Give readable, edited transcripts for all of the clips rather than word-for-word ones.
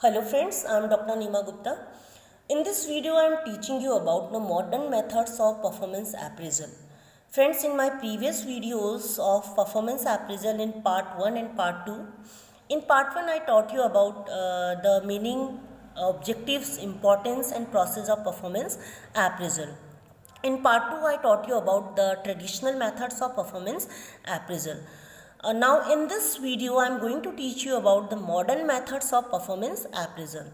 Hello friends, I am Dr. Nima Gupta. In this video, I am teaching you about the modern methods of performance appraisal. Friends, in my previous videos of performance appraisal in part 1 and part 2, in part 1 I taught you about the meaning, objectives, importance and process of performance appraisal. In part 2, I taught you about the traditional methods of performance appraisal. Now in this video, I am going to teach you about the modern methods of performance appraisal.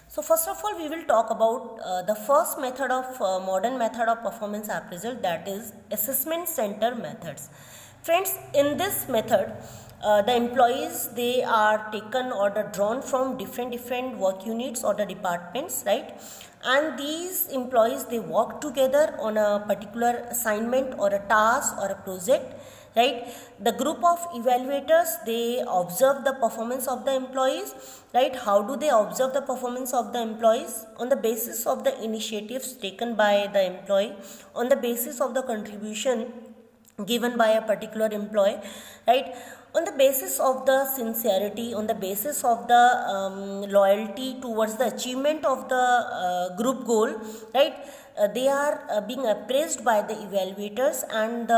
So first of all, we will talk about the first method of modern method of performance appraisal, that is assessment center methods. Friends, in this method, the employees, they are taken or drawn from different work units or the departments, right? And these employees, they work together on a particular assignment or a task or a project, right? The group of evaluators, they observe the performance of the employees, right? How do they observe the performance of the employees? On the basis of the initiatives taken by the employee, on the basis of the contribution given by a particular employee, right? On the basis of the sincerity, on the basis of the loyalty towards the achievement of the group goal, right? They are being appraised by the evaluators, and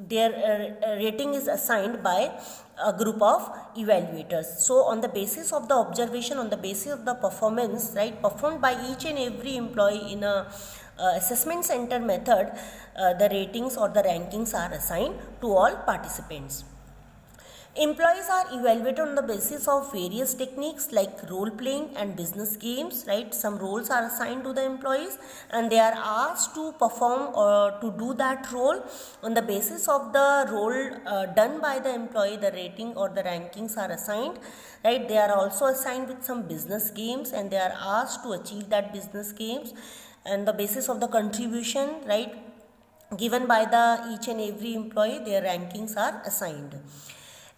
their rating is assigned by a group of evaluators. So on the basis of the observation, on the basis of the performance, right, performed by each and every employee in a assessment center method, the ratings or the rankings are assigned to all participants. Employees are evaluated on the basis of various techniques like role playing and business games, right? Some roles are assigned to the employees and they are asked to perform or to do that role. On the basis of the role done by the employee, the rating or the rankings are assigned, right? They are also assigned with some business games and they are asked to achieve that business games. And the basis of the contribution, right, given by the each and every employee, their rankings are assigned.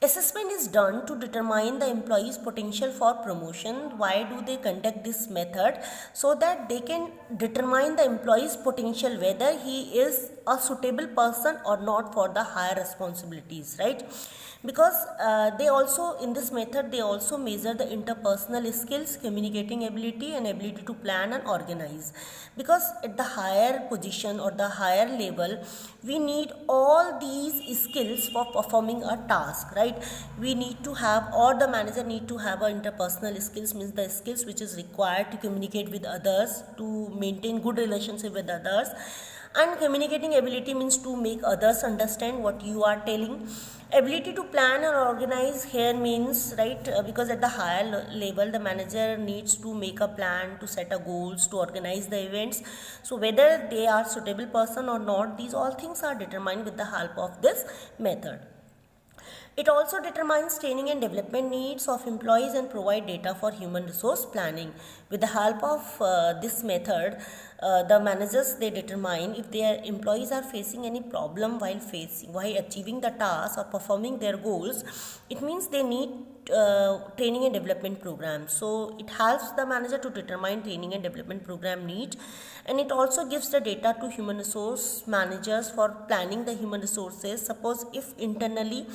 Assessment is done to determine the employee's potential for promotion. Why do they conduct this method? So that they can determine the employee's potential, whether he is a suitable person or not for the higher responsibilities, right? Because they also, in this method, they also measure the interpersonal skills, communicating ability and ability to plan and organize. Because at the higher position or the higher level, we need all these skills for performing a task, right? We need to have, or the manager need to have, a interpersonal skills, means the skills which is required to communicate with others, to maintain good relationship with others. And communicating ability means to make others understand what you are telling. Ability to plan and organize here means, right, because at the higher level the manager needs to make a plan, to set a goals, to organize the events. So whether they are suitable person or not, these all things are determined with the help of this method. It also determines training and development needs of employees and provide data for human resource planning. With the help of this method, the managers, they determine if their employees are facing any problem while achieving the task or performing their goals. It means they need training and development program. So it helps the manager to determine training and development program need, and it also gives the data to human resource managers for planning the human resources. Suppose if internally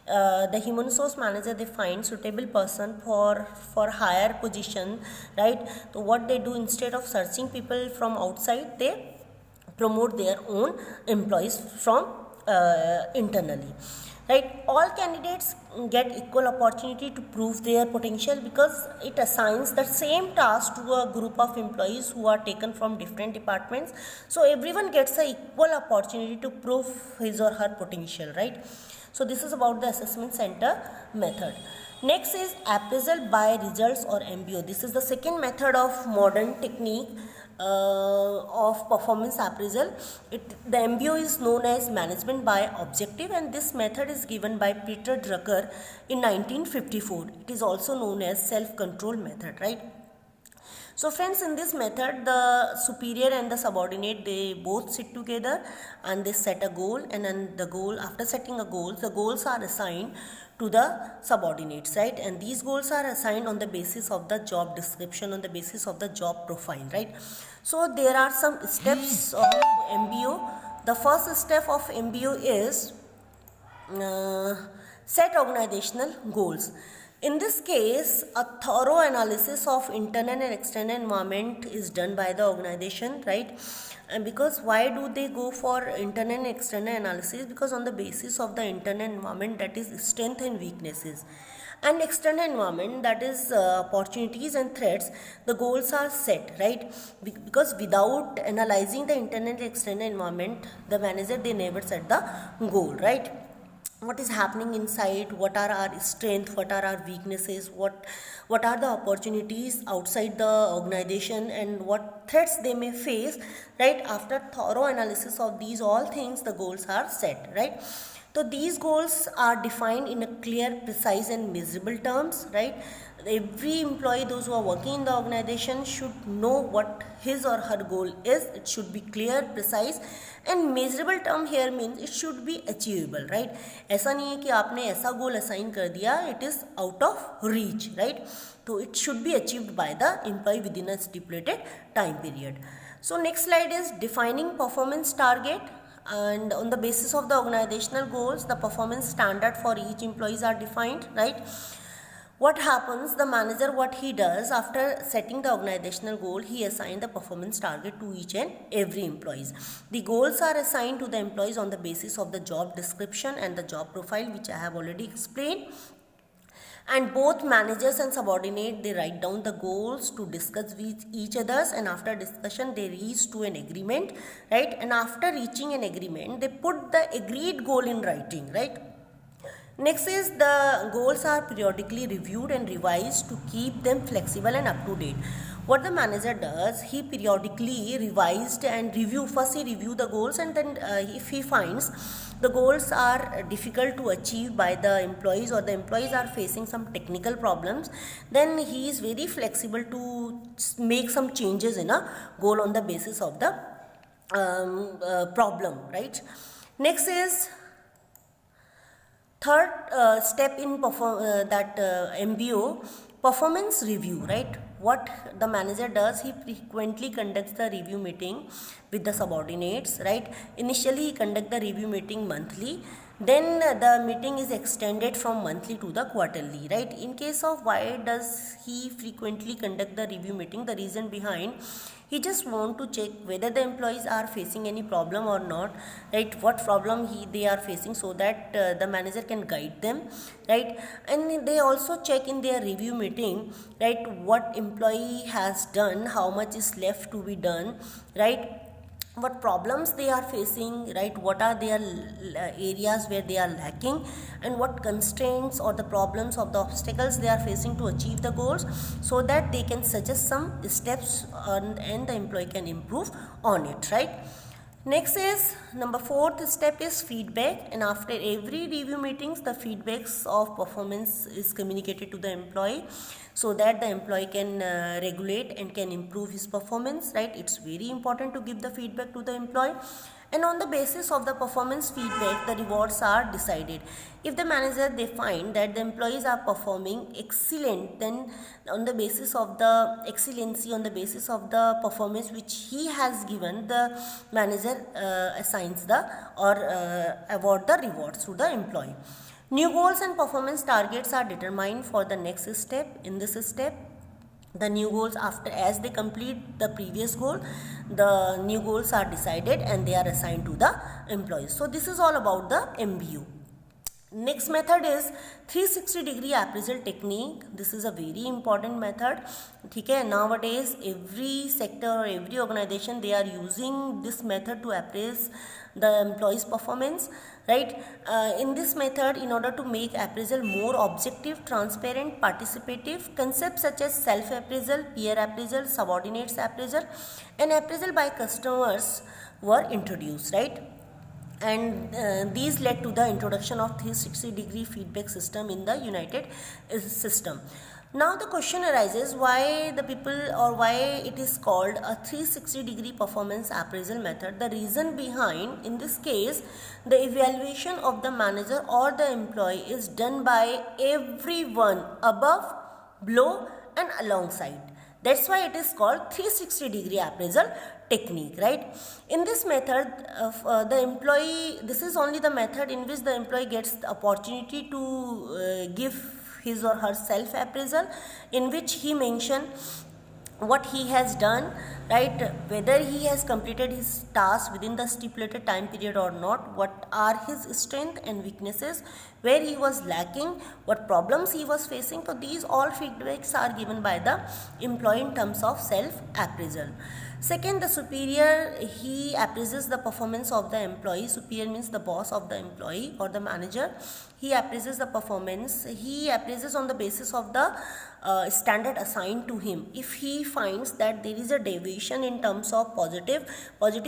the human resource manager, they find suitable person for higher position, right? So what they do, instead of searching people from outside, they promote their own employees from internally, right? All candidates get equal opportunity to prove their potential, because it assigns the same task to a group of employees who are taken from different departments. So everyone gets an equal opportunity to prove his or her potential, right? So this is about the assessment center method. Next is appraisal by results or MBO. This is the second method of modern technique of performance appraisal. The MBO is known as management by objective, and this method is given by Peter Drucker in 1954. It is also known as self-control method, right? So friends, in this method, the superior and the subordinate, they both sit together and they set a goal, and then the goal, after setting a goal, the goals are assigned to the subordinates, right? And these goals are assigned on the basis of the job description, on the basis of the job profile, right? So there are some steps of MBO. The first step of MBO is set organizational goals. In this case, a thorough analysis of internal and external environment is done by the organization, right? And because why do they go for internal and external analysis? Because on the basis of the internal environment, that is strength and weaknesses, and external environment, that is opportunities and threats, the goals are set, right? Because without analyzing the internal and external environment, the manager, they never set the goal, right? What is happening inside, what are our strengths, what are our weaknesses, what are the opportunities outside the organization, and what threats they may face, right? After thorough analysis of these all things, the goals are set, right? So these goals are defined in a clear, precise and measurable terms, right? Every employee, those who are working in the organization, should know what his or her goal is. It should be clear, precise and measurable term here means it should be achievable, right? ऐसा नहीं है कि आपने ऐसा गोल assign कर दिया, it is out of reach, right? So it should be achieved by the employee within a stipulated time period. So next slide is defining performance target. And on the basis of the organizational goals, the performance standard for each employees are defined, right? What happens, the manager, what he does after setting the organizational goal, he assigns the performance target to each and every employees. The goals are assigned to the employees on the basis of the job description and the job profile, which I have already explained. And both managers and subordinate, they write down the goals to discuss with each others, and after discussion they reach to an agreement, right? And after reaching an agreement, they put the agreed goal in writing, right? Next is the goals are periodically reviewed and revised to keep them flexible and up to date. What the manager does, he periodically revised and first he review the goals, and then if he finds the goals are difficult to achieve by the employees, or the employees are facing some technical problems, then he is very flexible to make some changes in a goal on the basis of the problem, right? Next is third step in MBO, performance review, right? What the manager does, he frequently conducts the review meeting with the subordinates, right? Initially he conducts the review meeting monthly, then the meeting is extended from monthly to the quarterly, right? In case of why does he frequently conduct the review meeting, the reason behind, he just want to check whether the employees are facing any problem or not, right? What problem they are facing, so that the manager can guide them, right? And they also check in their review meeting, right, what employee has done, how much is left to be done, right? What problems they are facing, right? What are their areas where they are lacking, and what constraints or the problems of the obstacles they are facing to achieve the goals, so that they can suggest some steps and the employee can improve on it, right? Next is number fourth step is feedback, and after every review meetings, the feedbacks of performance is communicated to the employee, so that the employee can regulate and can improve his performance, right? It's very important to give the feedback to the employee, and on the basis of the performance feedback, the rewards are decided. If the manager, they find that the employees are performing excellent, then on the basis of the excellency, on the basis of the performance which he has given, the manager assigns the or award the rewards to the employee. New goals and performance targets are determined for the next step. In this step, the new goals, after as they complete the previous goal, the new goals are decided and they are assigned to the employees. So this is all about the MBO. Next method is 360-degree appraisal technique. This is a very important method. Okay, nowadays every sector or every organization, they are using this method to appraise the employees' performance, right? In this method, in order to make appraisal more objective, transparent, participative, concepts such as self-appraisal, peer appraisal, subordinates appraisal, and appraisal by customers were introduced, right? And these led to the introduction of 360-degree feedback system in the United system. Now the question arises, why the people, or why it is called a 360-degree performance appraisal method. The reason behind, in this case, the evaluation of the manager or the employee is done by everyone above, below and alongside. That's why it is called 360-degree appraisal technique, right? In this method, the employee, this is only the method in which the employee gets the opportunity to give his or her self appraisal, in which he mentioned what he has done, right, whether he has completed his task within the stipulated time period or not, what are his strengths and weaknesses, where he was lacking, what problems he was facing. So these all feedbacks are given by the employee in terms of self appraisal. Second, the superior, he appraises the performance of the employee. Superior means the boss of the employee or the manager. He appraises the performance. He appraises on the basis of the standard assigned to him. If he finds that there is a deviation in terms of positive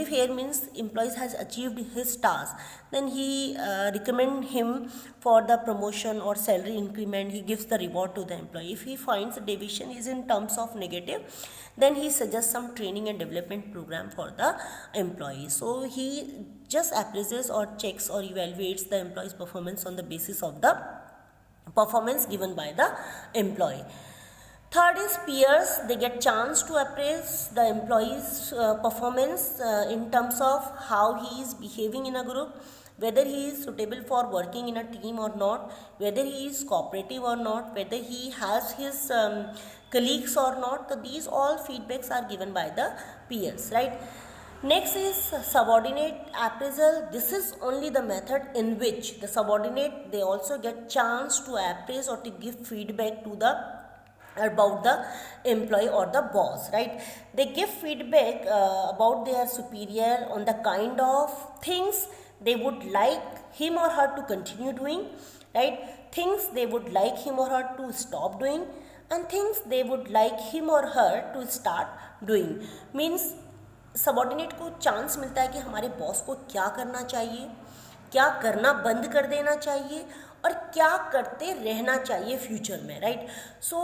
here means employee has achieved his task, then he recommend him for the promotion or salary increment. He gives the reward to the employee. If he finds the deviation is in terms of negative, then he suggests some training and development program for the employee. So he just appraises or checks or evaluates the employee's performance on the basis of the performance given by the employee. Third is peers. They get chance to appraise the employee's performance in terms of how he is behaving in a group, whether he is suitable for working in a team or not, whether he is cooperative or not, whether he has his colleagues or not. So these all feedbacks are given by the peers, right? Next is subordinate appraisal. This is only the method in which the subordinate, they also get chance to appraise or to give feedback to the about the employee or the boss, right? They give feedback about their superior on the kind of things they would like him or her to continue doing, right? Things they would like him or her to stop doing, and things they would like him or her to start doing. Means subordinate को chance मिलता है कि हमारे boss को क्या करना चाहिए, क्या करना बंद कर देना चाहिए और क्या करते रहना चाहिए फ्यूचर में, right? So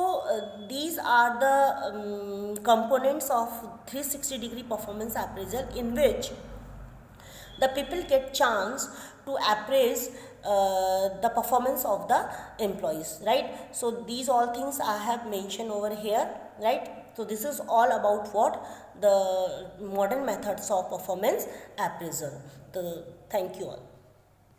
these are the components of 360 degree performance appraisal in which the people get chance to appraise the performance of the employees, right? So these all things I have mentioned over here, right? So this is all about what the modern methods of performance appraisal. So thank you all.